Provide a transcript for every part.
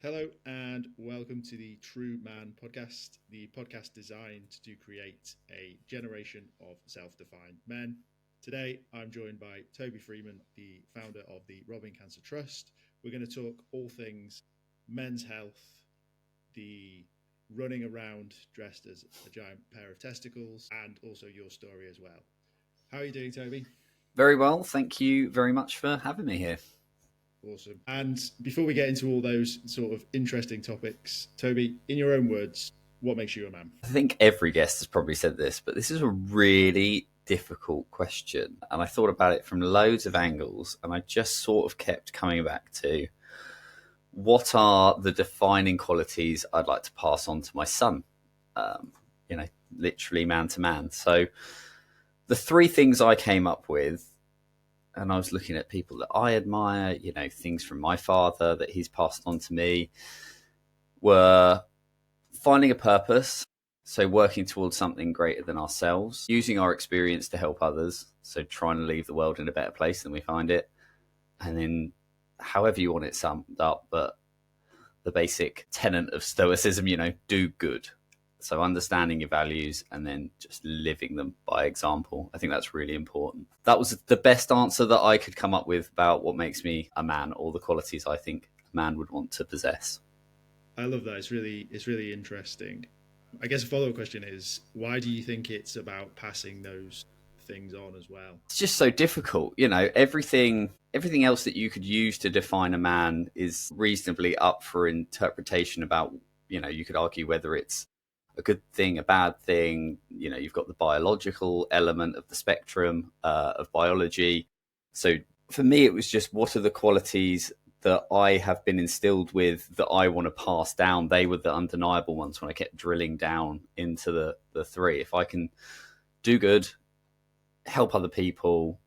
Hello and welcome to the TRUUMAN Podcast, the podcast designed to create a generation of self-defined men. Today, I'm joined by Toby Freeman, the founder of the Robbing Cancer Trust. We're going to talk all things men's health, the running around dressed as a giant pair of testicles, and also your story as well. How are you doing, Toby? Very well. Thank you very much for having me here. Awesome. And before we get into all those sort of interesting topics, Toby, in your own words, what makes you a man? I think every guest has probably said this, but this is a really difficult question. And I thought about it from loads of angles, and I just sort of kept coming back to what are the defining qualities I'd like to pass on to my son? Literally man to man. So the three things I came up with, and I was looking at people that I admire, things from my father that he's passed on to me, were finding a purpose, so working towards something greater than ourselves, using our experience to help others, so trying to leave the world in a better place than we find it, and then however you want it summed up, but the basic tenet of stoicism, do good. So understanding your values and then just living them by example. I think that's really important. That was the best answer that I could come up with about what makes me a man, or the qualities I think a man would want to possess. I love that. It's really interesting. I guess a follow-up question is, why do you think it's about passing those things on as well? It's just so difficult. Everything else that you could use to define a man is reasonably up for interpretation about, you could argue whether it's a good thing, a bad thing. You've got the biological element of the spectrum of biology. So for me, it was just, what are the qualities that I have been instilled with that I want to pass down? They were the undeniable ones when I kept drilling down into the three. If I can do good, help other people,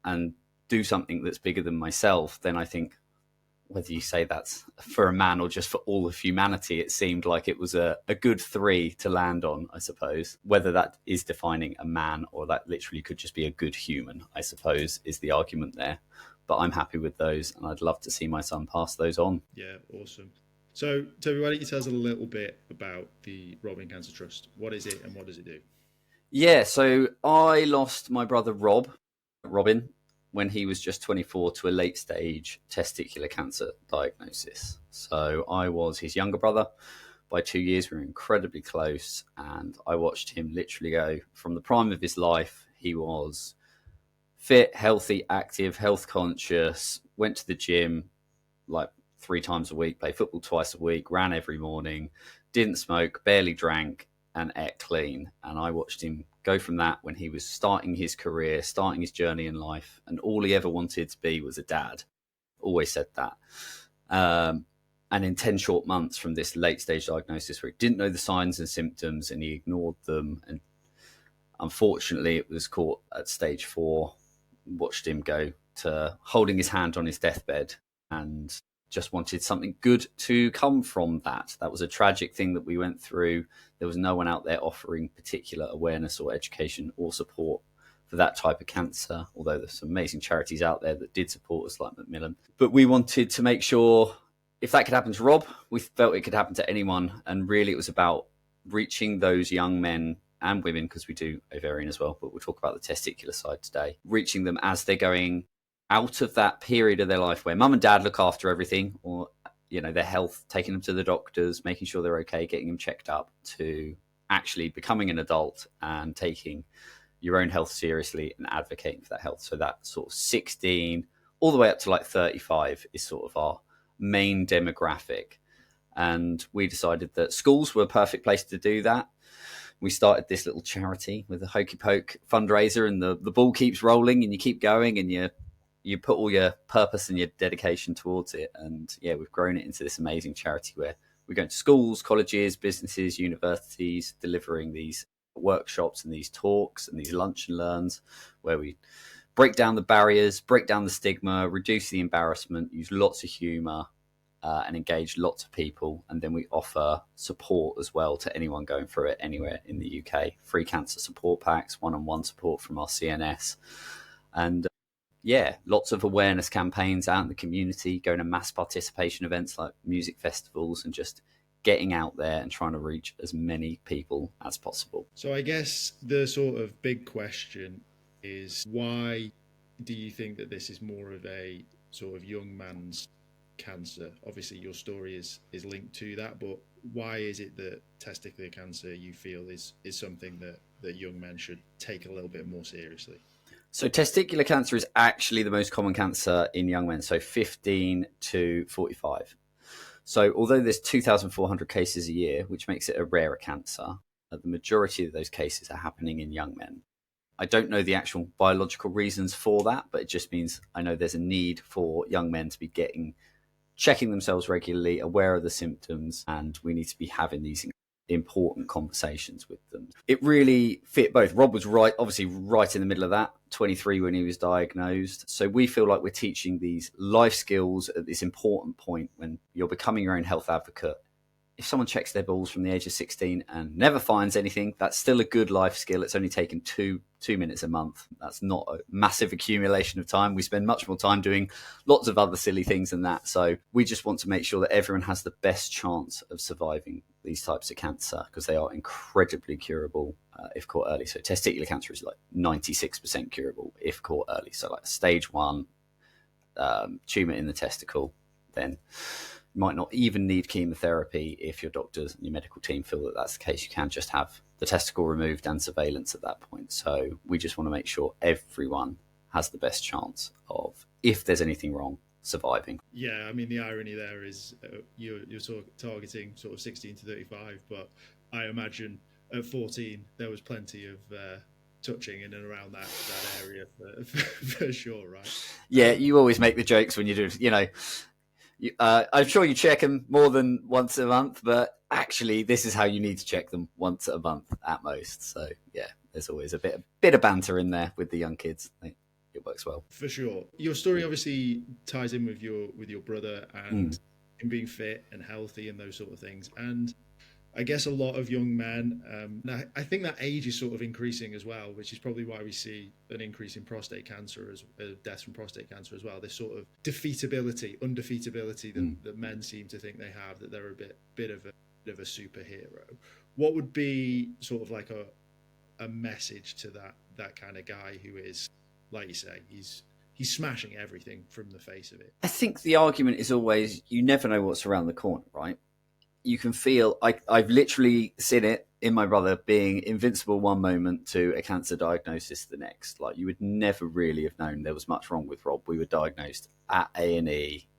and do something that's bigger than myself, then I think, whether you say that's for a man or just for all of humanity, it seemed like it was a good three to land on, I suppose. Whether that is defining a man or that literally could just be a good human, I suppose, is the argument there. But I'm happy with those, and I'd love to see my son pass those on. Yeah, awesome. So, Toby, why don't you tell us a little bit about the Robbing Cancer Trust? What is it and what does it do? Yeah, so I lost my brother Robin, when he was just 24 to a late stage testicular cancer diagnosis. So I was his younger brother by 2 years. We were incredibly close, and I watched him literally go from the prime of his life. He was fit, healthy, active, health conscious, went to the gym like 3 times a week, played football twice a week, ran every morning, didn't smoke, barely drank, and ate clean. And I watched him go from that when he was starting his career, starting his journey in life, and all he ever wanted to be was a dad. Always said that. And in 10 short months from this late stage diagnosis where he didn't know the signs and symptoms and he ignored them, and unfortunately it was caught at stage 4, watched him go to holding his hand on his deathbed, and just wanted something good to come from that. That was a tragic thing that we went through. There was no one out there offering particular awareness or education or support for that type of cancer, although there's some amazing charities out there that did support us, like Macmillan. But we wanted to make sure if that could happen to Rob, we felt it could happen to anyone. And really it was about reaching those young men and women, because we do ovarian as well, but we'll talk about the testicular side today, reaching them as they're going out of that period of their life where mum and dad look after everything, or their health, taking them to the doctors, making sure they're okay, getting them checked up, to actually becoming an adult and taking your own health seriously and advocating for that health. So that sort of 16 all the way up to like 35 is sort of our main demographic. And we decided that schools were a perfect place to do that. We started this little charity with a hokey poke fundraiser, and the ball keeps rolling and you keep going and you put all your purpose and your dedication towards it. And yeah, we've grown it into this amazing charity where we're going to schools, colleges, businesses, universities, delivering these workshops and these talks and these lunch and learns where we break down the barriers, break down the stigma, reduce the embarrassment, use lots of humour, and engage lots of people. And then we offer support as well to anyone going through it anywhere in the UK. Free cancer support packs, one-on-one support from our CNS. And lots of awareness campaigns out in the community, going to mass participation events like music festivals, and just getting out there and trying to reach as many people as possible. So I guess the sort of big question is, why do you think that this is more of a sort of young man's cancer? Obviously your story is linked to that, but why is it that testicular cancer, you feel, is something that young men should take a little bit more seriously? So testicular cancer is actually the most common cancer in young men, so 15 to 45. So although there's 2,400 cases a year, which makes it a rarer cancer, the majority of those cases are happening in young men. I don't know the actual biological reasons for that, but it just means I know there's a need for young men to be checking themselves regularly, aware of the symptoms, and we need to be having these important conversations with them. It really fit both. Rob was obviously right in the middle of that, 23 when he was diagnosed. So we feel like we're teaching these life skills at this important point when you're becoming your own health advocate. If someone checks their balls from the age of 16 and never finds anything, that's still a good life skill. It's only taken two minutes a month. That's not a massive accumulation of time. We spend much more time doing lots of other silly things than that. So we just want to make sure that everyone has the best chance of surviving these types of cancer, because they are incredibly curable if caught early. So testicular cancer is like 96% curable if caught early. So like stage 1 tumour in the testicle, then might not even need chemotherapy. If your doctors and your medical team feel that that's the case, you can just have the testicle removed and surveillance at that point. So we just want to make sure everyone has the best chance of, if there's anything wrong, surviving. Yeah, I mean, the irony there is you're targeting sort of 16 to 35, but I imagine at 14 there was plenty of touching in and around that area for sure, right? Yeah, you always make the jokes when you do, I'm sure you check them more than once a month, but actually this is how you need to check them once a month at most. So yeah, there's always a bit of banter in there with the young kids. I think it works well. For sure. Your story obviously ties in with your brother and him being fit and healthy and those sort of things. And I guess a lot of young men, I think that age is sort of increasing as well, which is probably why we see an increase in prostate cancer, as deaths from prostate cancer as well. This sort of undefeatability that men seem to think they have, that they're a bit of a superhero. What would be sort of like a message to that kind of guy who is, like you say, he's smashing everything from the face of it? I think the argument is always, you never know what's around the corner, right? You can feel, I've literally seen it in my brother being invincible one moment to a cancer diagnosis the next. Like, you would never really have known there was much wrong with Rob. We were diagnosed at A&E,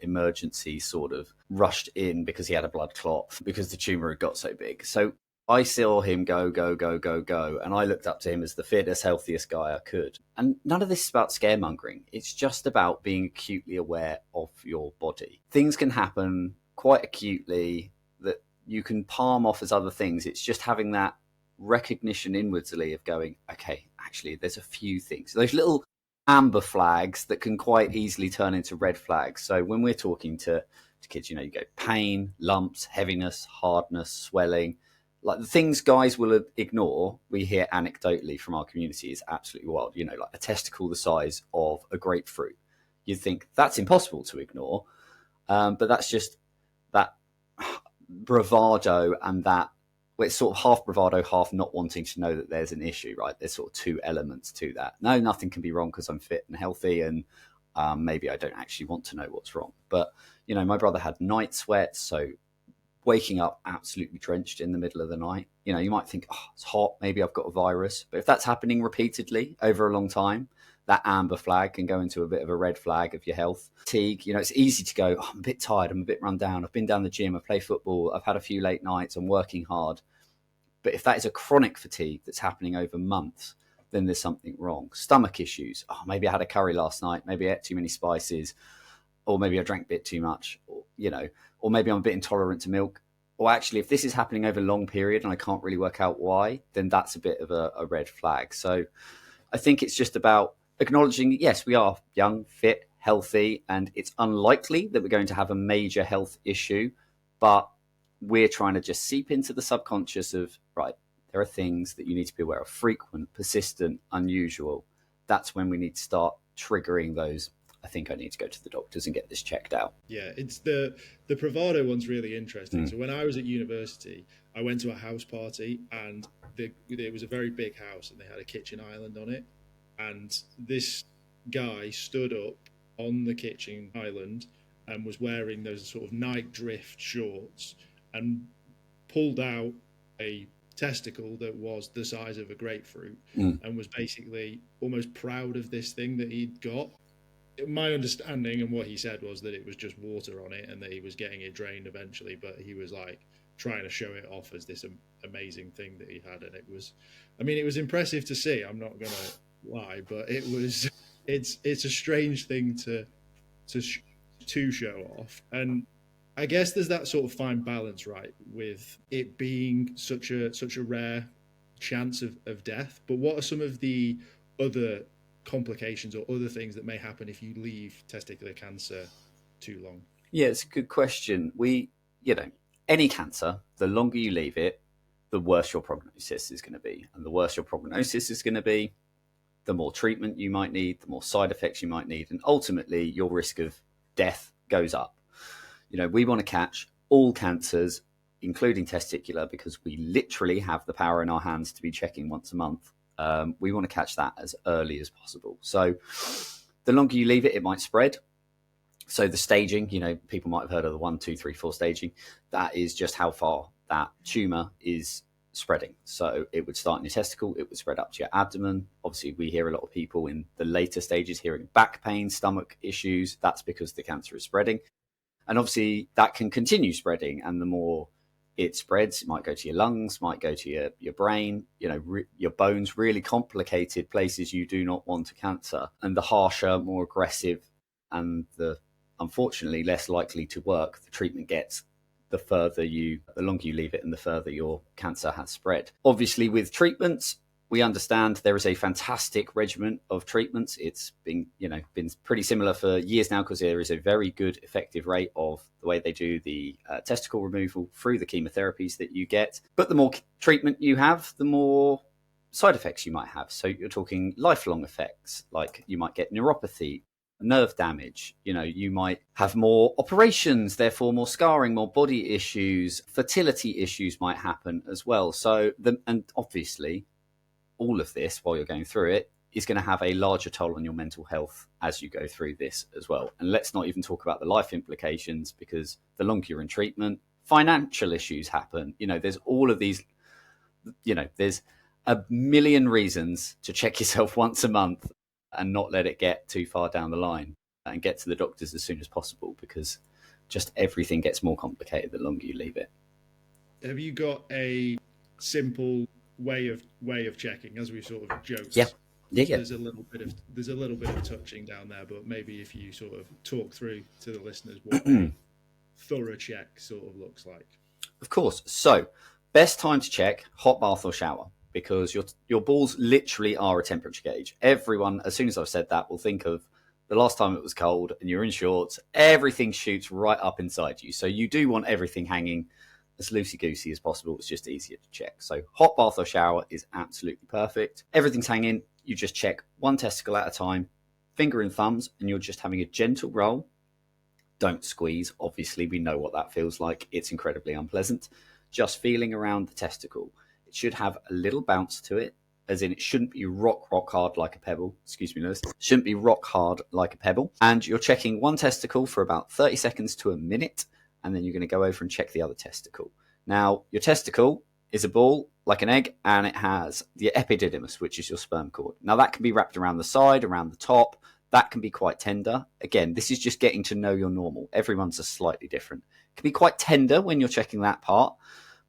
emergency sort of rushed in because he had a blood clot because the tumour had got so big. So I saw him go, and I looked up to him as the fittest, healthiest guy I could. And none of this is about scaremongering. It's just about being acutely aware of your body. Things can happen quite acutely that you can palm off as other things. It's just having that recognition inwardly of going, okay, actually, there's a few things. Those little amber flags that can quite easily turn into red flags. So when we're talking to kids, you go pain, lumps, heaviness, hardness, swelling, like the things guys will ignore, we hear anecdotally from our community is absolutely wild. Like a testicle the size of a grapefruit. You'd think that's impossible to ignore, but that's just that bravado, and that it's sort of half bravado, half not wanting to know that there's an issue, right? There's sort of two elements to that. No, nothing can be wrong because I'm fit and healthy, and maybe I don't actually want to know what's wrong. But, my brother had night sweats, so waking up absolutely drenched in the middle of the night. You might think, oh, it's hot, maybe I've got a virus. But if that's happening repeatedly over a long time, that amber flag can go into a bit of a red flag of your health. Fatigue, it's easy to go, oh, I'm a bit tired, I'm a bit run down, I've been down the gym, I play football, I've had a few late nights, I'm working hard. But if that is a chronic fatigue that's happening over months, then there's something wrong. Stomach issues, oh, maybe I had a curry last night, maybe I ate too many spices, or maybe I drank a bit too much, or maybe I'm a bit intolerant to milk. Or actually, if this is happening over a long period and I can't really work out why, then that's a bit of a red flag. So I think it's just about acknowledging, yes, we are young, fit, healthy, and it's unlikely that we're going to have a major health issue, but we're trying to just seep into the subconscious of, right, there are things that you need to be aware of, frequent, persistent, unusual. That's when we need to start triggering those, I think I need to go to the doctors and get this checked out. Yeah, it's the bravado one's really interesting. So when I was at university, I went to a house party, and it was a very big house, and they had a kitchen island on it. And this guy stood up on the kitchen island and was wearing those sort of night drift shorts and pulled out a testicle that was the size of a grapefruit and was basically almost proud of this thing that he'd got. My understanding and what he said was that it was just water on it and that he was getting it drained eventually, but he was like trying to show it off as this amazing thing that he had. And it was impressive to see, I'm not gonna lie, but it's a strange thing to show off. And I guess there's that sort of fine balance, right, with it being such a rare chance of death. But what are some of the other complications or other things that may happen if you leave testicular cancer too long? Yeah, it's a good question. Any cancer, the longer you leave it, the worse your prognosis is going to be. And the worse your prognosis is going to be, the more treatment you might need, the more side effects you might need, and ultimately your risk of death goes up. We want to catch all cancers, including testicular, because we literally have the power in our hands to be checking once a month. We want to catch that as early as possible. So the longer you leave it, it might spread. So the staging, people might have heard of the 1, 2, 3, 4 staging. That is just how far that tumour is spreading. So it would start in your testicle, it would spread up to your abdomen. Obviously, we hear a lot of people in the later stages hearing back pain, stomach issues. That's because the cancer is spreading. And obviously, that can continue spreading. And the more it spreads, it might go to your lungs, might go to your brain, your bones, really complicated places you do not want a cancer. And the harsher, more aggressive, and the unfortunately less likely to work the treatment gets, the longer you leave it and the further your cancer has spread. Obviously, with treatments, we understand there is a fantastic regimen of treatments. It's been pretty similar for years now, because there is a very good effective rate of the way they do the testicle removal through the chemotherapies that you get. But the more treatment you have, the more side effects you might have. So you're talking lifelong effects, like you might get neuropathy, nerve damage, you might have more operations, therefore more scarring, more body issues, fertility issues might happen as well. So and obviously all of this, while you're going through it, is going to have a larger toll on your mental health as you go through this as well. And let's not even talk about the life implications, because the longer you're in treatment, financial issues happen. There's all of these, there's a million reasons to check yourself once a month and not let it get too far down the line, and get to the doctors as soon as possible, because just everything gets more complicated the longer you leave it. Have you got a simple way of checking, as we sort of joked? Yeah. There's a little bit of touching down there, but maybe if you sort of talk through to the listeners what a thorough check sort of looks like. Of course. So best time to check, hot bath or shower, because your balls literally are a temperature gauge. Everyone, as soon as I've said that, will think of the last time it was cold and you're in shorts. Everything shoots right up inside you. So you do want everything hanging as loosey-goosey as possible. It's just easier to check. So hot bath or shower is absolutely perfect. Everything's hanging. You just check one testicle at a time, finger and thumbs, and you're just having a gentle roll. Don't squeeze. Obviously, we know what that feels like. It's incredibly unpleasant. Just feeling around the testicle. It should have a little bounce to it, as in it shouldn't be rock hard like a pebble. Excuse me, Lewis. It shouldn't be rock hard like a pebble. And you're checking one testicle for about 30 seconds to a minute, and then you're going to go over and check the other testicle. Now, your testicle is a ball like an egg, and it has the epididymis, which is your sperm cord. Now, that can be wrapped around the side, around the top. That can be quite tender. Again, this is just getting to know your normal. Everyone's are slightly different. It can be quite tender when you're checking that part,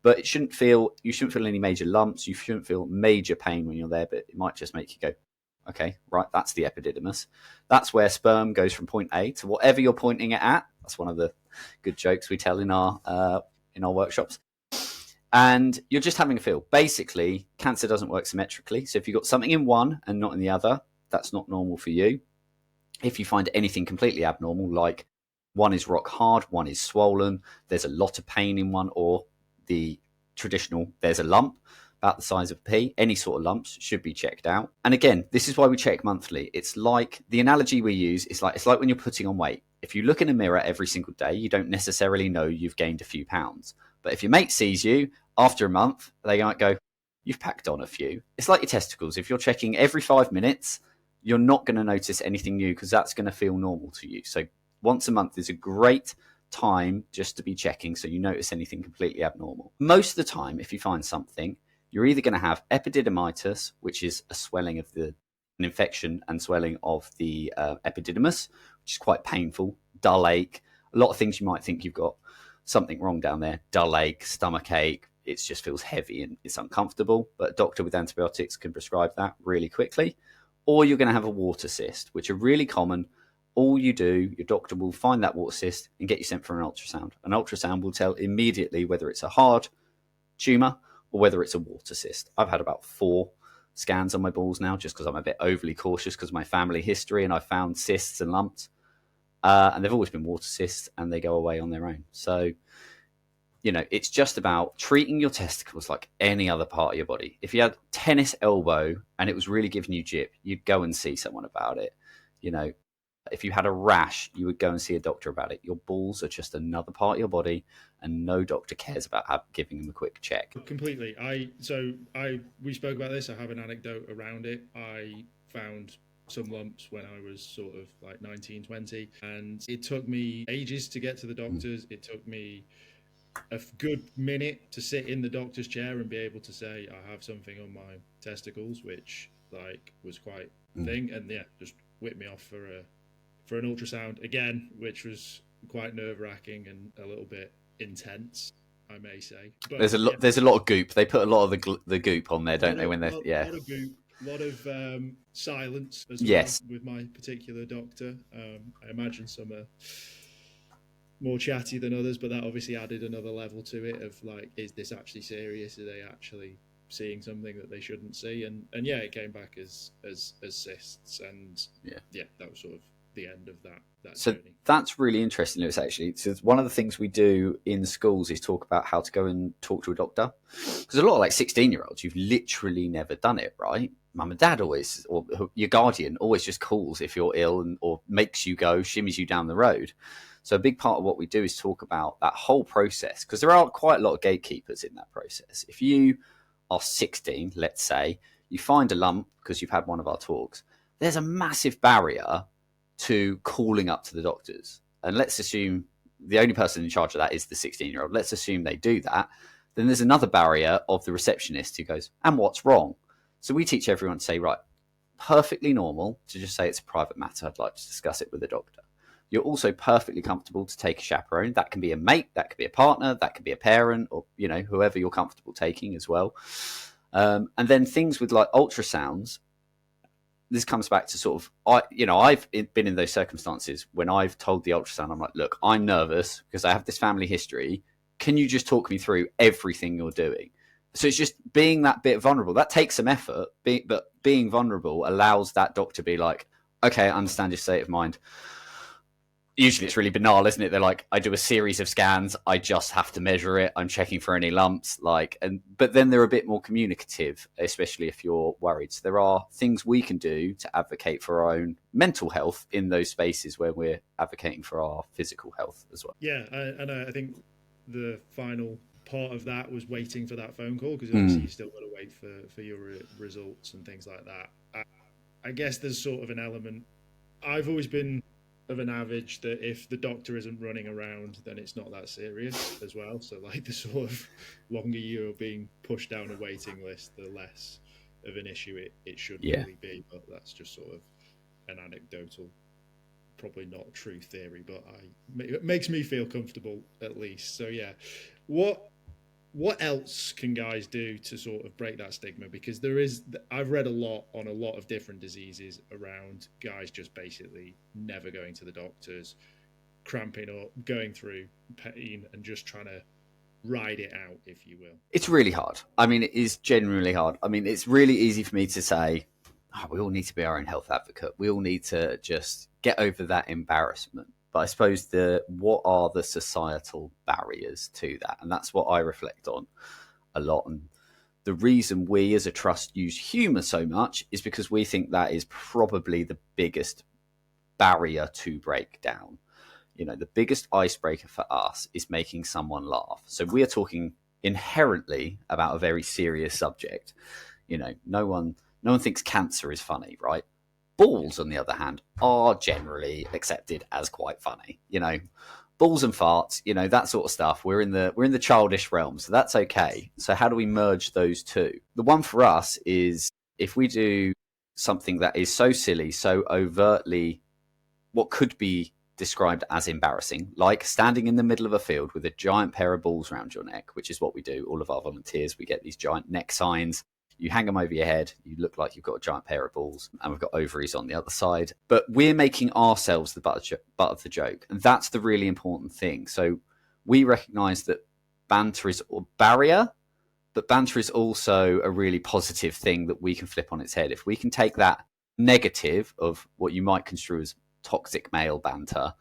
but you shouldn't feel any major lumps. You shouldn't feel major pain when you're there, but it might just make you go, okay, right, that's the epididymis. That's where sperm goes from point A to whatever you're pointing it at. That's one of the good jokes we tell in our workshops. And you're just having a feel. Basically, cancer doesn't work symmetrically. So if you've got something in one and not in the other, that's not normal for you. If you find anything completely abnormal, like one is rock hard, one is swollen, there's a lot of pain in one, or the traditional, there's a lump, about the size of a pea. Any sort of lumps should be checked out. And again, this is why we check monthly. It's like the analogy we use is like, it's like when you're putting on weight. If you look in a mirror every single day, you don't necessarily know you've gained a few pounds. But if your mate sees you after a month, they might go, you've packed on a few. It's like your testicles. If you're checking every 5 minutes, you're not going to notice anything new because that's going to feel normal to you. So once a month is a great time just to be checking so you notice anything completely abnormal. Most of the time, if you find something, you're either going to have epididymitis, which is a swelling of an infection and swelling of the epididymis, which is quite painful, dull ache, a lot of things you might think you've got something wrong down there, dull ache, stomach ache, it just feels heavy and it's uncomfortable, but a doctor with antibiotics can prescribe that really quickly. Or you're going to have a water cyst, which are really common. All you do, your doctor will find that water cyst and get you sent for an ultrasound. An ultrasound will tell immediately whether it's a hard tumour or whether it's a water cyst. I've had about 4 scans on my balls now just because I'm a bit overly cautious because of my family history, and I found cysts and lumps. And they've always been water cysts and they go away on their own. So, you know, it's just about treating your testicles like any other part of your body. If you had tennis elbow and it was really giving you jip, you'd go and see someone about it. You know, if you had a rash, you would go and see a doctor about it. Your balls are just another part of your body, and no doctor cares about giving them a quick check. Completely. We spoke about this. I have an anecdote around it. I found some lumps when I was sort of like 19, 20, and it took me ages to get to the doctors. It took me a good minute to sit in the doctor's chair and be able to say I have something on my testicles, which like was quite a thing, and yeah, just whipped me off for an ultrasound again, which was quite nerve-wracking and a little bit intense, I may say. But there's a lot of goop. They put a lot of the goop on there, don't they? When they're a lot of goop, a lot of silence as well. Yes. With my particular doctor. I imagine some are more chatty than others, but that obviously added another level to it of like, is this actually serious? Are they actually seeing something that they shouldn't see? And yeah, it came back as cysts, and yeah, that was sort of the end of that so journey. That's really interesting, Lewis, actually. So one of the things we do in schools is talk about how to go and talk to a doctor, because a lot of like 16-year-olds, you've literally never done it, right? Mum and dad always, or your guardian always just calls if you're ill or makes you go, shimmies you down the road. So a big part of what we do is talk about that whole process, because there are quite a lot of gatekeepers in that process. If you are 16, let's say, you find a lump because you've had one of our talks, there's a massive barrier to calling up to the doctors. And let's assume the only person in charge of that is the 16-year-old. Let's assume they do that. Then there's another barrier of the receptionist who goes, and what's wrong? So we teach everyone to say, right, perfectly normal to just say it's a private matter. I'd like to discuss it with the doctor. You're also perfectly comfortable to take a chaperone. That can be a mate, that could be a partner, that could be a parent, or, you know, whoever you're comfortable taking as well. And then things with like ultrasounds, this comes back to sort of, I've been in those circumstances when I've told the ultrasound, I'm like, look, I'm nervous because I have this family history. Can you just talk me through everything you're doing? So it's just being that bit vulnerable. That takes some effort, but being vulnerable allows that doctor to be like, okay, I understand your state of mind. Usually it's really banal, isn't it? They're like, I do a series of scans. I just have to measure it. I'm checking for any lumps. But then they're a bit more communicative, especially if you're worried. So there are things we can do to advocate for our own mental health in those spaces where we're advocating for our physical health as well. Yeah, and I think the final part of that was waiting for that phone call, because obviously you still got to wait for your results and things like that. I guess there's sort of an element. I've always been of an average that if the doctor isn't running around, then it's not that serious as well. So like the sort of longer you're being pushed down a waiting list, the less of an issue it should really be. But that's just sort of an anecdotal, probably not a true theory, but it makes me feel comfortable at least. So yeah, what else can guys do to sort of break that stigma? Because I've read a lot on a lot of different diseases around guys just basically never going to the doctors, cramping up, going through pain, and just trying to ride it out, if you will. It's really hard. I mean, it is genuinely hard. I mean, it's really easy for me to say, we all need to be our own health advocate. We all need to just get over that embarrassment. But I suppose what are the societal barriers to that? And that's what I reflect on a lot. And The reason we as a trust use humour so much is because we think that is probably the biggest barrier to break down. You know, the biggest icebreaker for us is making someone laugh. So we are talking inherently about a very serious subject. You know, no one thinks cancer is funny, right? Balls, on the other hand, are generally accepted as quite funny. You know, balls and farts, you know, that sort of stuff. We're in the childish realm, so that's okay. So how do we merge those two? The one for us is if we do something that is so silly, so overtly what could be described as embarrassing, like standing in the middle of a field with a giant pair of balls around your neck, which is what we do. All of our volunteers, we get these giant neck signs. You hang them over your head, you look like you've got a giant pair of balls, and we've got ovaries on the other side. But we're making ourselves the butt of the joke, and that's the really important thing. So we recognise that banter is a barrier, but banter is also a really positive thing that we can flip on its head. If we can take that negative of what you might construe as toxic male banter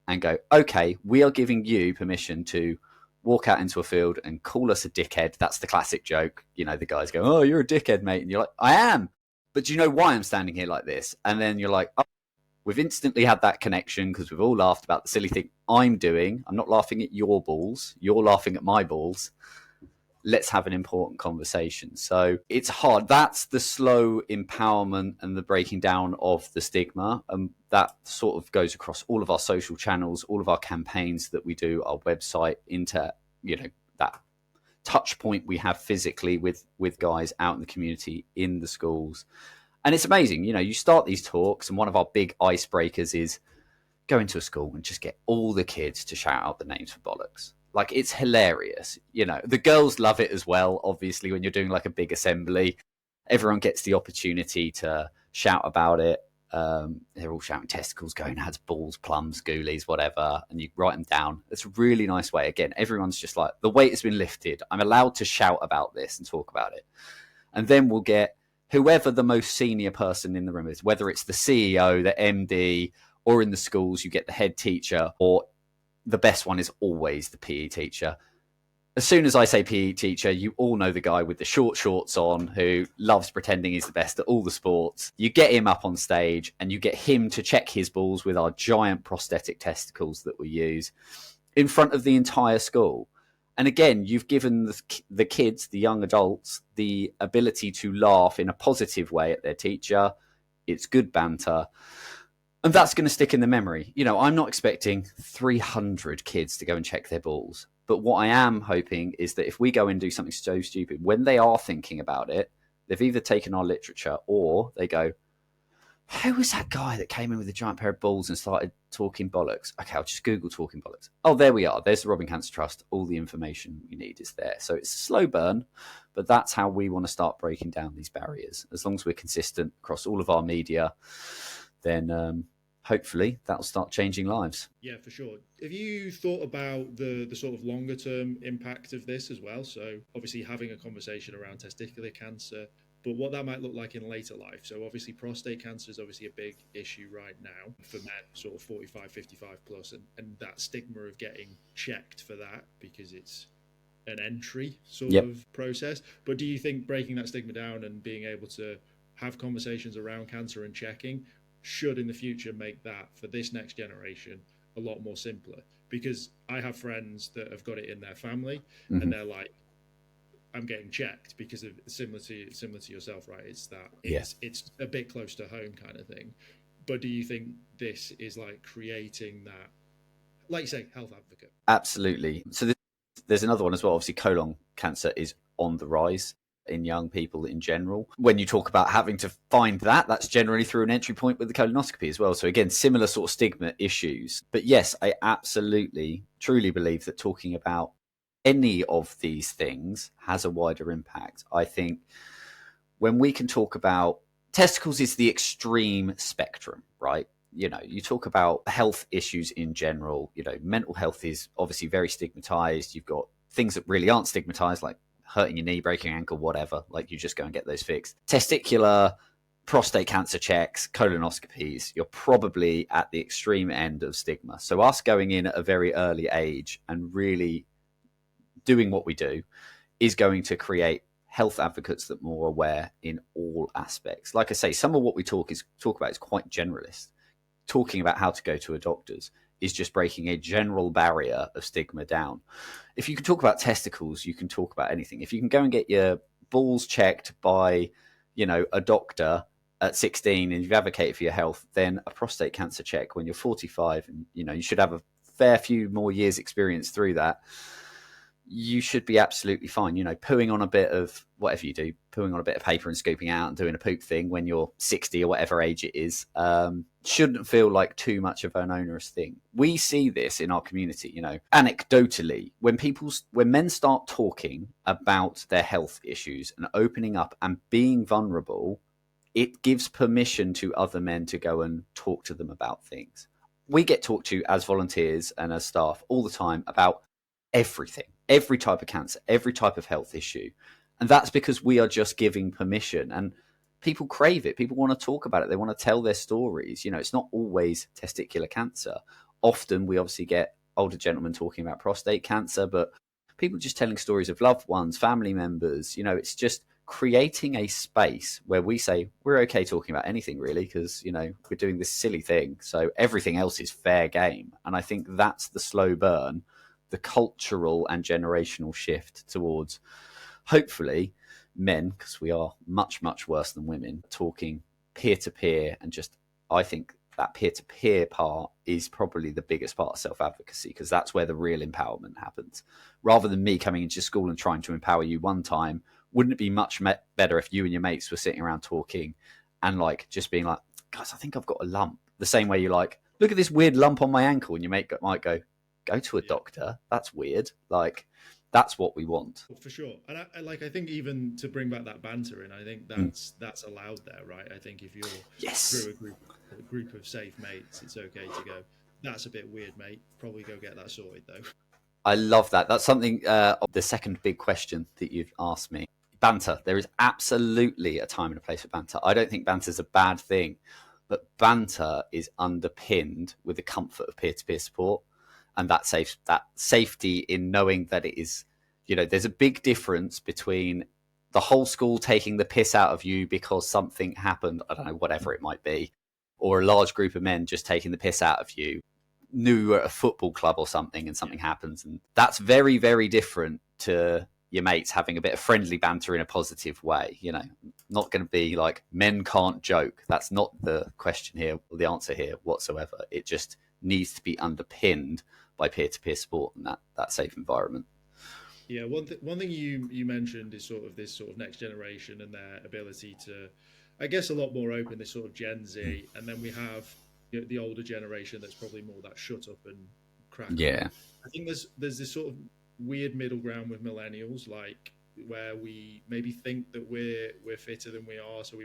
and go, okay, we are giving you permission to walk out into a field and call us a dickhead. That's the classic joke. You know, the guys go, oh, you're a dickhead, mate. And you're like, I am. But do you know why I'm standing here like this? And then you're like, oh, we've instantly had that connection because we've all laughed about the silly thing I'm doing. I'm not laughing at your balls. You're laughing at my balls. Let's have an important conversation. So it's hard. That's the slow empowerment and the breaking down of the stigma. And that sort of goes across all of our social channels, all of our campaigns that we do, our website, into, you know, that touch point we have physically with guys out in the community, in the schools. And it's amazing. You know, you start these talks and one of our big icebreakers is go into a school and just get all the kids to shout out the names for bollocks. Like, it's hilarious. You know, the girls love it as well. Obviously, when you're doing like a big assembly, everyone gets the opportunity to shout about it. They're all shouting testicles, gonads, balls, plums, ghoulies, whatever. And you write them down. It's a really nice way. Again, everyone's just like, the weight has been lifted. I'm allowed to shout about this and talk about it. And then we'll get whoever the most senior person in the room is, whether it's the CEO, the MD, or in the schools, you get the head teacher, or the best one is always the PE teacher. As soon as I say PE teacher, you all know the guy with the short shorts on who loves pretending he's the best at all the sports. You get him up on stage and you get him to check his balls with our giant prosthetic testicles that we use in front of the entire school. And again, you've given the kids, the young adults, the ability to laugh in a positive way at their teacher. It's good banter. And that's going to stick in the memory. You know, I'm not expecting 300 kids to go and check their balls. But what I am hoping is that if we go and do something so stupid, when they are thinking about it, they've either taken our literature or they go, who was that guy that came in with a giant pair of balls and started talking bollocks? Okay, I'll just Google talking bollocks. Oh, there we are. There's the Robbing Cancer Trust. All the information we need is there. So it's a slow burn, but that's how we want to start breaking down these barriers. As long as we're consistent across all of our media, then hopefully that'll start changing lives. Yeah, for sure. Have you thought about the sort of longer term impact of this as well? So obviously having a conversation around testicular cancer, but what that might look like in later life. So obviously prostate cancer is obviously a big issue right now for men, sort of 45, 55 plus, and that stigma of getting checked for that because it's an entry sort of process. But do you think breaking that stigma down and being able to have conversations around cancer and checking should in the future make that for this next generation a lot more simpler? Because I have friends that have got it in their family and they're like, I'm getting checked because of similar to yourself, right? It's that it's a bit close to home kind of thing. But do you think this is like creating that, like you say, health advocate? Absolutely. So there's another one as well. Obviously, colon cancer is on the rise in young people in general. When you talk about having to find that's generally through an entry point with the colonoscopy as well. So again, similar sort of stigma issues. But yes, I absolutely, truly believe that talking about any of these things has a wider impact. I think when we can talk about testicles is the extreme spectrum, right? You know, you talk about health issues in general, you know, mental health is obviously very stigmatized. You've got things that really aren't stigmatized, like hurting your knee, breaking your ankle, whatever, like you just go and get those fixed. Testicular, prostate cancer checks, colonoscopies, you're probably at the extreme end of stigma. So us going in at a very early age and really doing what we do is going to create health advocates that are more aware in all aspects. Like I say, some of what we talk about is quite generalist. Talking about how to go to a doctor's is just breaking a general barrier of stigma down. If you can talk about testicles, you can talk about anything. If you can go and get your balls checked by, a doctor at 16 and you've advocated for your health, then a prostate cancer check when you're 45 and, you should have a fair few more years experience through that. You should be absolutely fine. Pooing on a bit of whatever you do, pooing on a bit of paper and scooping out and doing a poop thing when you're 60 or whatever age it is, shouldn't feel like too much of an onerous thing. We see this in our community, anecdotally, when men start talking about their health issues and opening up and being vulnerable, it gives permission to other men to go and talk to them about things. We get talked to as volunteers and as staff all the time about everything, every type of cancer, every type of health issue. And that's because we are just giving permission, and people crave it. People want to talk about it. They want to tell their stories. It's not always testicular cancer. Often we obviously get older gentlemen talking about prostate cancer, but people just telling stories of loved ones, family members. It's just creating a space where we say we're okay talking about anything really, because, we're doing this silly thing. So everything else is fair game. And I think that's the slow burn, the cultural and generational shift towards, hopefully, men, because we are much, much worse than women, talking peer-to-peer. And just, I think that peer-to-peer part is probably the biggest part of self-advocacy, because that's where the real empowerment happens. Rather than me coming into school and trying to empower you one time, wouldn't it be much better if you and your mates were sitting around talking and just being like, guys, I think I've got a lump. The same way you look at this weird lump on my ankle, and your mate might go to a doctor. That's weird. That's what we want. For sure. And I think even to bring back that banter in, I think that's allowed there, right? I think if you're through a group of safe mates, it's okay to go, that's a bit weird, mate. Probably go get that sorted, though. I love that. That's something, the second big question that you've asked me. Banter. There is absolutely a time and a place for banter. I don't think banter is a bad thing, but banter is underpinned with the comfort of peer-to-peer support. And that safety in knowing that it is, there's a big difference between the whole school taking the piss out of you because something happened, I don't know, whatever it might be, or a large group of men just taking the piss out of you, knew at a football club or something, and something happens. And that's very, very different to your mates having a bit of friendly banter in a positive way. Not going to be like, men can't joke. That's not the question here, or the answer here whatsoever. It just needs to be underpinned by peer-to-peer support and that safe environment. Yeah, one thing you mentioned is this sort of next generation and their ability to, I guess, a lot more open, this sort of Gen Z, and then we have the older generation that's probably more that shut up and crack. Yeah, I think there's this sort of weird middle ground with millennials, where we maybe think that we're fitter than we are, so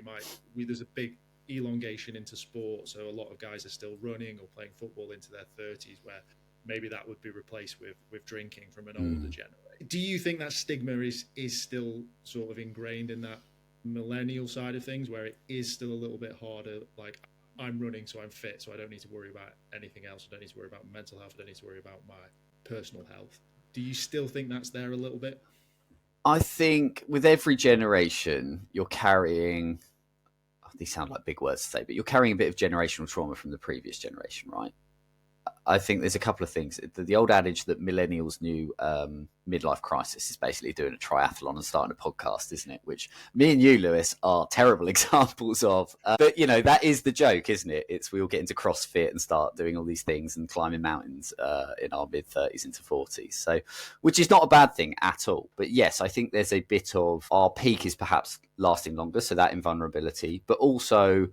there's a big elongation into sport, so a lot of guys are still running or playing football into their 30s, where maybe that would be replaced with drinking from an older generation. Do you think that stigma is still sort of ingrained in that millennial side of things, where it is still a little bit harder, like, I'm running so I'm fit, so I don't need to worry about anything else, I don't need to worry about mental health, I don't need to worry about my personal health? Do you still think that's there a little bit? I think with every generation you're carrying, these sound like big words to say, but you're carrying a bit of generational trauma from the previous generation, right? I think there's a couple of things. The old adage that millennials knew midlife crisis is basically doing a triathlon and starting a podcast, isn't it? Which me and you, Lewis, are terrible examples of. But, that is the joke, isn't it? It's we all get into CrossFit and start doing all these things and climbing mountains in our mid-30s into 40s. So, which is not a bad thing at all. But yes, I think there's a bit of our peak is perhaps lasting longer, so that invulnerability. But also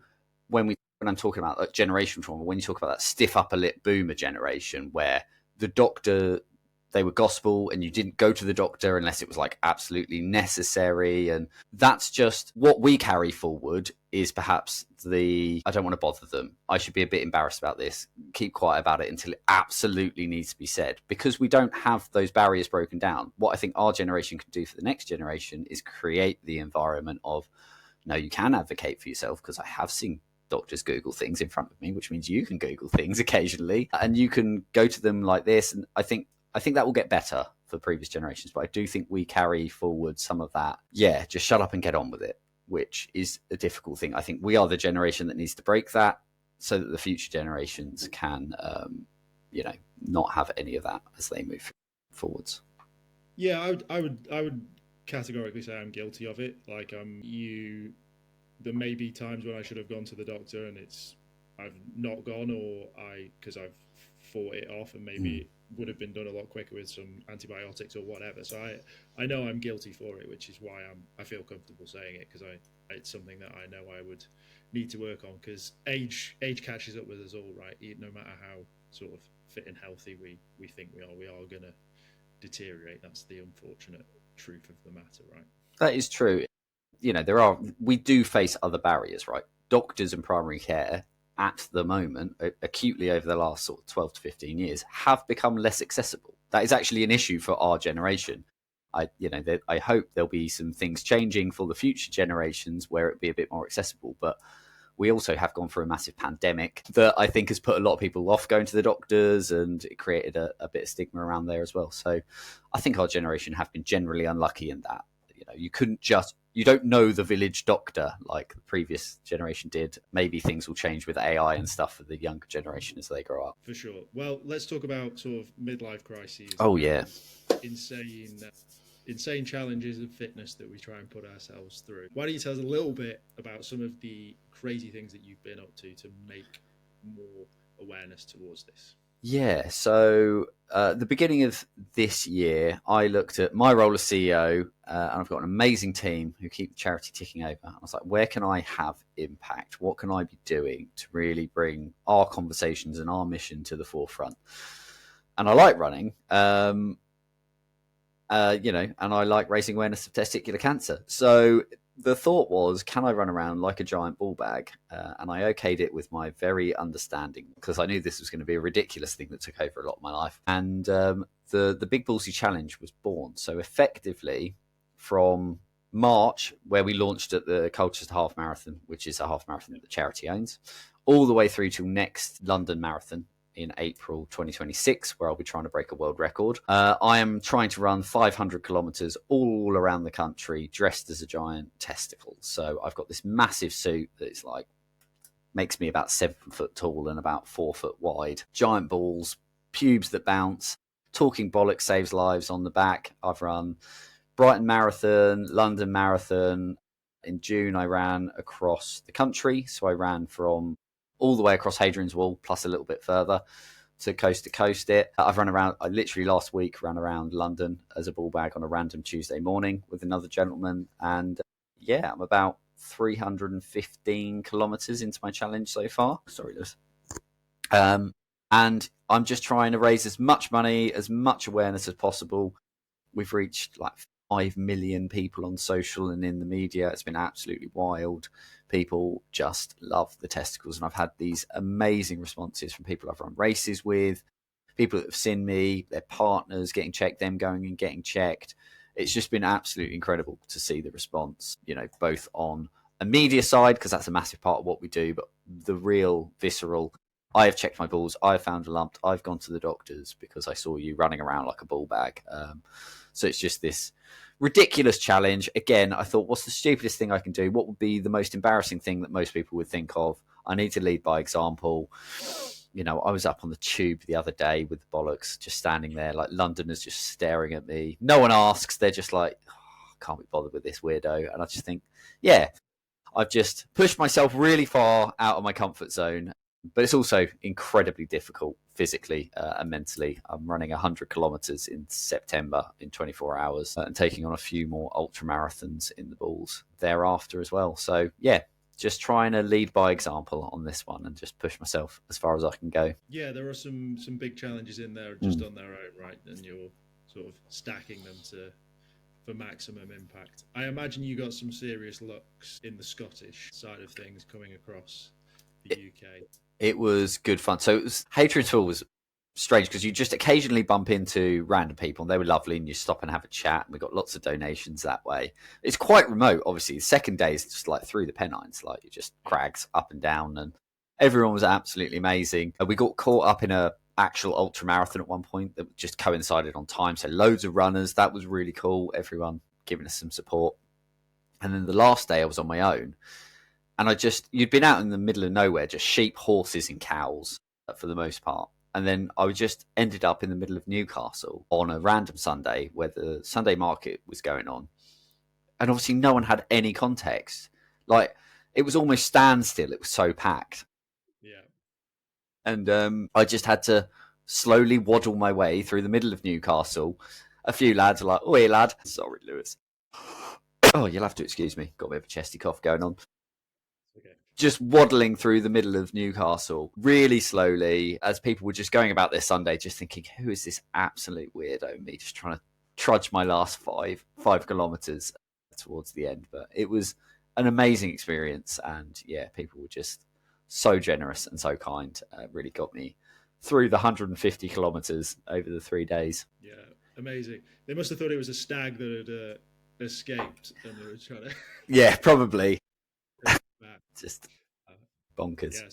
when I'm talking about generational trauma, when you talk about that stiff upper lip boomer generation where the doctor, they were gospel and you didn't go to the doctor unless it was absolutely necessary. And that's just what we carry forward is perhaps I don't want to bother them. I should be a bit embarrassed about this. Keep quiet about it until it absolutely needs to be said, because we don't have those barriers broken down. What I think our generation can do for the next generation is create the environment of, no, you can advocate for yourself, because I have seen doctors Google things in front of me, which means you can Google things occasionally and you can go to them like this. And I think that will get better for previous generations. But I do think we carry forward some of that. Yeah, just shut up and get on with it, which is a difficult thing. I think we are the generation that needs to break that so that the future generations can, not have any of that as they move forwards. Yeah, I would categorically say I'm guilty of it. Like, there may be times when I should have gone to the doctor and I've not gone, or because I've fought it off, and maybe it would have been done a lot quicker with some antibiotics or whatever. So I know I'm guilty for it, which is why I feel comfortable saying it, because it's something that I know I would need to work on, because age catches up with us all, right? No matter how sort of fit and healthy we think we are going to deteriorate. That's the unfortunate truth of the matter, right? That is true. We do face other barriers, right? Doctors and primary care at the moment, acutely over the last sort of 12 to 15 years, have become less accessible. That is actually an issue for our generation. I hope there'll be some things changing for the future generations where it'll be a bit more accessible. But we also have gone through a massive pandemic that I think has put a lot of people off going to the doctors, and it created a bit of stigma around there as well. So I think our generation have been generally unlucky in that. You don't know the village doctor like the previous generation did. Maybe things will change with AI and stuff for the younger generation as they grow up. For sure. Well, let's talk about sort of midlife crises. Oh, yeah. Insane challenges of fitness that we try and put ourselves through. Why don't you tell us a little bit about some of the crazy things that you've been up to make more awareness towards this? Yeah, so the beginning of this year, I looked at my role as CEO, and I've got an amazing team who keep the charity ticking over. I was like, where can I have impact? What can I be doing to really bring our conversations and our mission to the forefront? And I like running, and I like raising awareness of testicular cancer. So the thought was, can I run around like a giant ball bag? And I okayed it with my very understanding, because I knew this was going to be a ridiculous thing that took over a lot of my life. And the Big Ballsy Challenge was born. So effectively, from March, where we launched at the Colchester Half Marathon, which is a half marathon that the charity owns, all the way through to next London Marathon in April 2026, where I'll be trying to break a world record. I am trying to run 500 kilometers all around the country dressed as a giant testicle. So I've got this massive suit that's like makes me about 7 foot tall and about 4 foot wide, giant balls, pubes that bounce, talking bollocks saves lives on the back. I've run Brighton Marathon, London Marathon. In June, I ran across the country. So I ran from all the way across Hadrian's Wall, plus a little bit further to coast it. I've run around, I literally last week ran around London as a ball bag on a random Tuesday morning with another gentleman. And I'm about 315 kilometers into my challenge so far. Sorry, Lewis. And I'm just trying to raise as much money, as much awareness as possible. We've reached like 5 million people on social and in the media. It's been absolutely wild. People just love the testicles. And I've had these amazing responses from people I've run races with, people that have seen me, their partners getting checked, them going and getting checked. It's just been absolutely incredible to see the response, both on a media side, because that's a massive part of what we do, but the real visceral, I have checked my balls, I've found a lump, I've gone to the doctors because I saw you running around like a ball bag. So it's just this ridiculous challenge. Again, I thought, what's the stupidest thing I can do? What would be the most embarrassing thing that most people would think of? I need to lead by example. I was up on the tube the other day with the bollocks, just standing there, like Londoners just staring at me. No one asks. They're just like, can't be bothered with this weirdo. And I just think, I've just pushed myself really far out of my comfort zone. But it's also incredibly difficult physically and mentally. I'm running 100 kilometers in September in 24 hours and taking on a few more ultramarathons in the balls thereafter as well. So, just trying to lead by example on this one and just push myself as far as I can go. Yeah, there are some big challenges in there just on their own, right? And you're sort of stacking them for maximum impact. I imagine you got some serious looks in the Scottish side of things coming across the UK. It was good fun. So Hadrian's Wall was strange because you just occasionally bump into random people and they were lovely and you stop and have a chat. And we got lots of donations that way. It's quite remote, obviously. The second day is just like through the Pennines, like you just crags up and down, and everyone was absolutely amazing. We got caught up in a actual ultramarathon at one point that just coincided on time. So loads of runners. That was really cool. Everyone giving us some support. And then the last day I was on my own. And you'd been out in the middle of nowhere, just sheep, horses and cows for the most part. And then I just ended up in the middle of Newcastle on a random Sunday where the Sunday market was going on. And obviously no one had any context. Like, it was almost standstill. It was so packed. Yeah. And I just had to slowly waddle my way through the middle of Newcastle. A few lads are like, "Oh, hey, lad." Sorry, Lewis. Oh, you'll have to excuse me. Got a bit of a chesty cough going on. Okay. Just waddling through the middle of Newcastle really slowly as people were just going about their Sunday, just thinking, who is this absolute weirdo? Me just trying to trudge my last five kilometers towards the end. But it was an amazing experience. And yeah, people were just so generous and so kind. Really got me through the 150 kilometers over the 3 days. Yeah, amazing. They must have thought it was a stag that had escaped and they were trying to... Yeah, probably. Just bonkers. Yeah.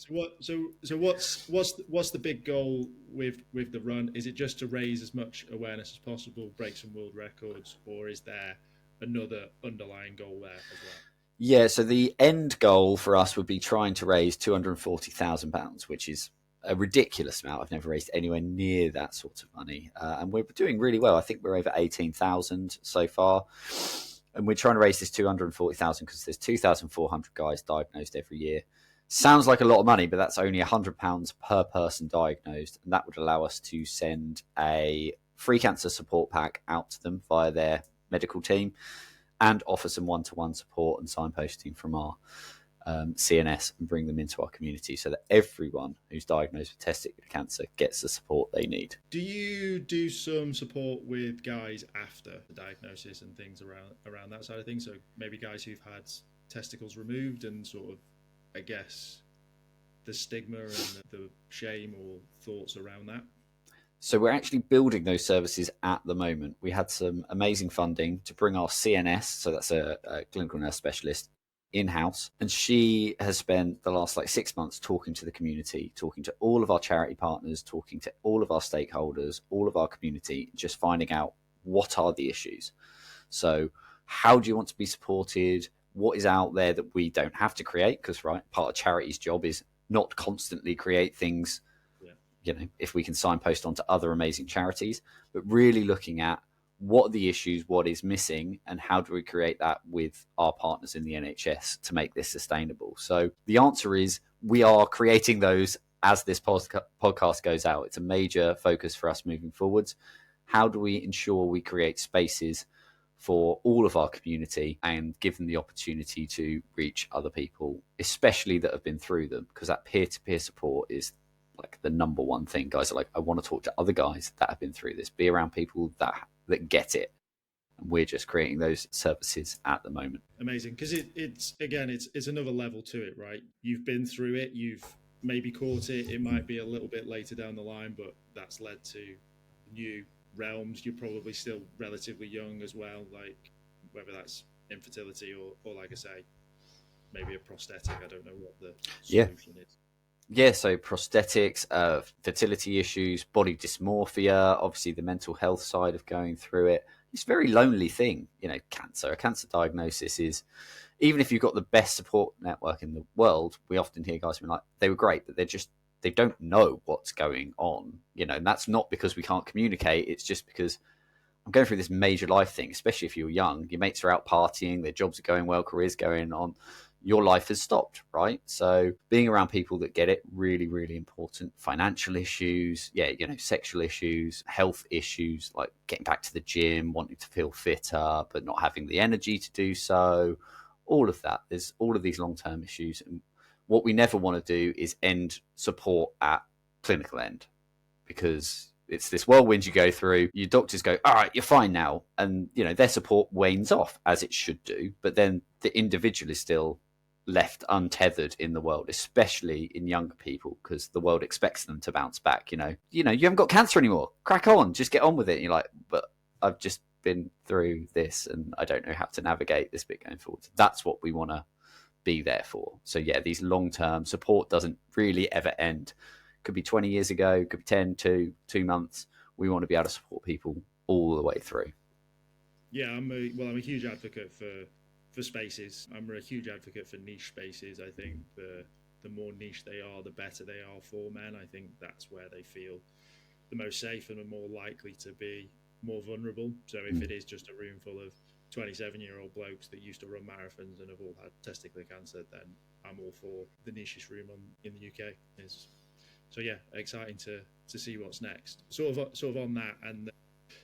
So what's the big goal with the run? Is it just to raise as much awareness as possible, break some world records, or is there another underlying goal there as well? Yeah, so the end goal for us would be trying to raise £240,000, which is a ridiculous amount. I've never raised anywhere near that sort of money. And we're doing really well. I think we're over 18,000 so far. And we're trying to raise this 240,000 because there's 2,400 guys diagnosed every year. Sounds like a lot of money, but that's only £100 per person diagnosed. And that would allow us to send a free cancer support pack out to them via their medical team and offer some one-to-one support and signposting from our CNS and bring them into our community so that everyone who's diagnosed with testicular cancer gets the support they need. Do you do some support with guys after the diagnosis and things around that side of things? So maybe guys who've had testicles removed and sort of, I guess, the stigma and the shame or thoughts around that? So we're actually building those services at the moment. We had some amazing funding to bring our CNS, so that's a clinical nurse specialist, in-house, and she has spent the last 6 months talking to the community, talking to all of our charity partners, talking to all of our stakeholders, all of our community, just finding out what are the issues. So how do you want to be supported? What is out there that we don't have to create? Because part of charity's job is not constantly create things. If we can signpost onto other amazing charities, but really looking at what are the issues, what is missing, and how do we create that with our partners in the NHS to make this sustainable? So the answer is we are creating those as this podcast goes out. It's a major focus for us moving forwards. How do we ensure we create spaces for all of our community and give them the opportunity to reach other people, especially that have been through them? Because that peer-to-peer support is the number one thing. Guys are like, I want to talk to other guys that have been through this, be around people that get it. And we're just creating those services at the moment. Amazing, because it's another level to it, right? You've been through it, you've maybe caught it. It might be a little bit later down the line, but that's led to new realms. You're probably still relatively young as well, whether that's infertility or like I say, maybe a prosthetic. I don't know what the solution is. Yeah, so prosthetics, fertility issues, body dysmorphia, obviously the mental health side of going through it. It's a very lonely thing, cancer. A cancer diagnosis is, even if you've got the best support network in the world, we often hear guys being like, they were great, but they don't know what's going on, and that's not because we can't communicate. It's just because I'm going through this major life thing, especially if you're young. Your mates are out partying, their jobs are going well, careers going on. Your life has stopped, right? So being around people that get it, really, really important. Financial issues, sexual issues, health issues, like getting back to the gym, wanting to feel fitter, but not having the energy to do so. All of that. There's all of these long-term issues. And what we never want to do is end support at clinical end, because it's this whirlwind you go through. Your doctors go, all right, you're fine now. And, their support wanes off, as it should do. But then the individual is still left untethered in the world, especially in younger people, because the world expects them to bounce back. You haven't got cancer anymore. Crack on, just get on with it. And you're like, but I've just been through this and I don't know how to navigate this bit going forward. That's what we want to be there for. So yeah, these long-term support doesn't really ever end. Could be 20 years ago, could be 10, 2 months. We want to be able to support people all the way through. Yeah, I'm a huge advocate for spaces. I'm a huge advocate for niche spaces. I think the more niche they are, the better they are for men. I think that's where they feel the most safe and are more likely to be more vulnerable. So if it is just a room full of 27-year-old blokes that used to run marathons and have all had testicular cancer, then I'm all for the nichest room in the UK. So yeah, exciting to see what's next. Sort of on that and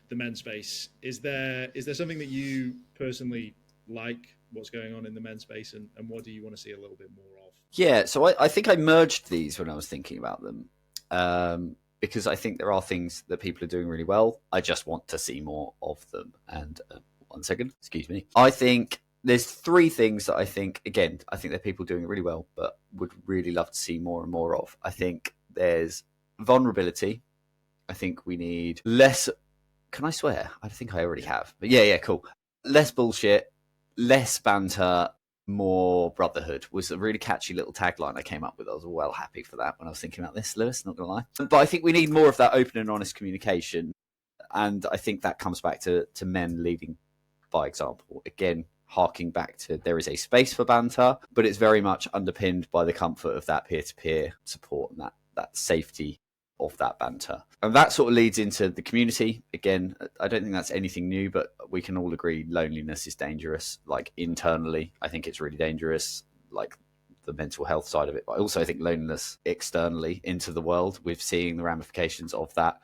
the men's space. Is there something that you personally like what's going on in the men's space, and what do you want to see a little bit more of? Yeah, so I think I merged these when I was thinking about them, because I think there are things that people are doing really well. I just want to see more of them. And 1 second, excuse me. I think there's 3 things that I think there are people doing it really well, but would really love to see more and more of. I think there's vulnerability. I think we need less. Can I swear? I think I already have. But yeah, cool. Less bullshit, less banter, more brotherhood was a really catchy little tagline I came up with. I was well happy for that when I was thinking about this, Lewis, not going to lie. But I think we need more of that open and honest communication. And I think that comes back to men leading by example. Again, harking back to there is a space for banter, but it's very much underpinned by the comfort of that peer-to-peer support and that safety of that banter. And that sort of leads into the community. Again, I don't think that's anything new, but we can all agree loneliness is dangerous. Like internally, I think it's really dangerous, like the mental health side of it. But I also think loneliness externally into the world, we're seeing the ramifications of that.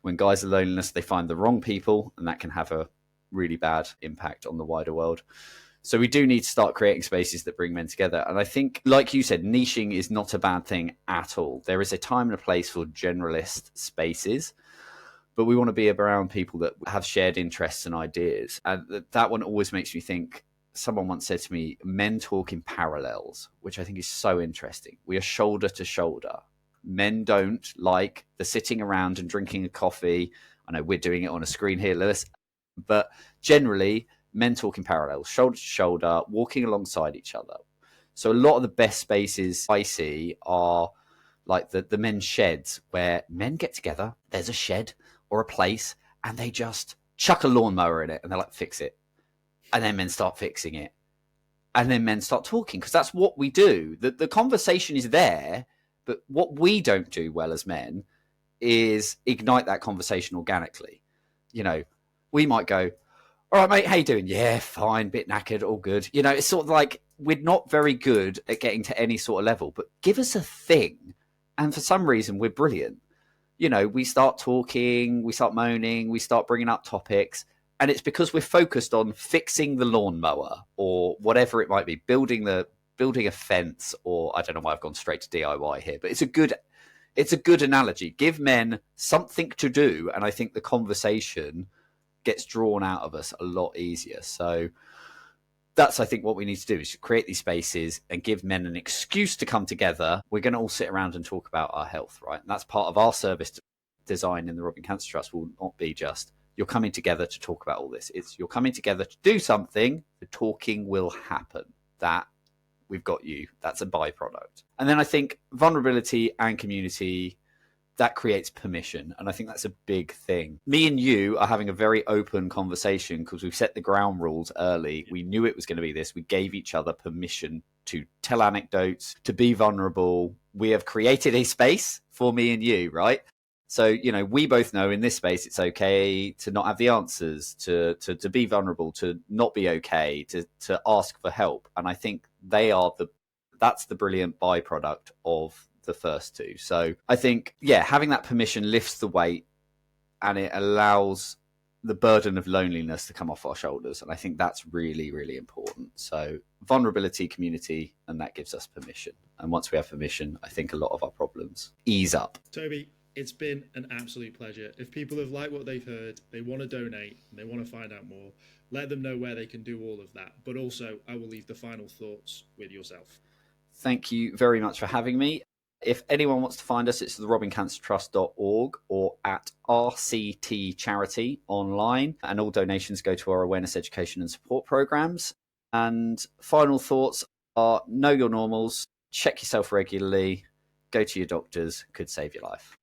When guys are loneliness, they find the wrong people, and that can have a really bad impact on the wider world. So we do need to start creating spaces that bring men together. And I think, like you said, niching is not a bad thing at all. There is a time and a place for generalist spaces, but we want to be around people that have shared interests and ideas. And that one always makes me think, someone once said to me, men talk in parallels, which I think is so interesting. We are shoulder to shoulder. Men don't like the sitting around and drinking a coffee. I know we're doing it on a screen here, Lewis, but generally, men talk in parallel, shoulder to shoulder, walking alongside each other. So a lot of the best spaces I see are like the men's sheds, where men get together, there's a shed or a place, and they just chuck a lawnmower in it, and they're like, fix it. And then men start fixing it. And then men start talking, because that's what we do. The conversation is there, but what we don't do well as men is ignite that conversation organically. You know, we might go, all right, mate, how you doing? Yeah, fine, bit knackered, all good. You know, it's sort of like we're not very good at getting to any sort of level, but give us a thing. And for some reason, we're brilliant. You know, we start talking, we start moaning, we start bringing up topics. And it's because we're focused on fixing the lawnmower or whatever it might be, building a fence, or I don't know why I've gone straight to DIY here, but it's a good analogy. Give men something to do. And I think the conversation gets drawn out of us a lot easier. So that's, I think, what we need to do is create these spaces and give men an excuse to come together. We're going to all sit around and talk about our health, right? And that's part of our service design in the Robbing Cancer Trust. Will not be just you're coming together to talk about all this. It's you're coming together to do something. The talking will happen. That we've got you. That's a byproduct. And then I think vulnerability and community, that creates permission. And I think that's a big thing. Me and you are having a very open conversation because we've set the ground rules early. We knew it was going to be this. We gave each other permission to tell anecdotes, to be vulnerable. We have created a space for me and you, right? So, you know, we both know in this space, it's okay to not have the answers, to be vulnerable, to not be okay, to ask for help. And I think that's the brilliant byproduct of the first two. So I think, yeah, having that permission lifts the weight and it allows the burden of loneliness to come off our shoulders. And I think that's really, really important. So vulnerability, community, and that gives us permission. And once we have permission, I think a lot of our problems ease up. Toby, it's been an absolute pleasure. If people have liked what they've heard, they want to donate and they want to find out more, let them know where they can do all of that. But also, I will leave the final thoughts with yourself. Thank you very much for having me. If anyone wants to find us, it's therobbingcancertrust.org or at RCT Charity online. And all donations go to our awareness, education and support programs. And final thoughts are know your normals, check yourself regularly, go to your doctors, could save your life.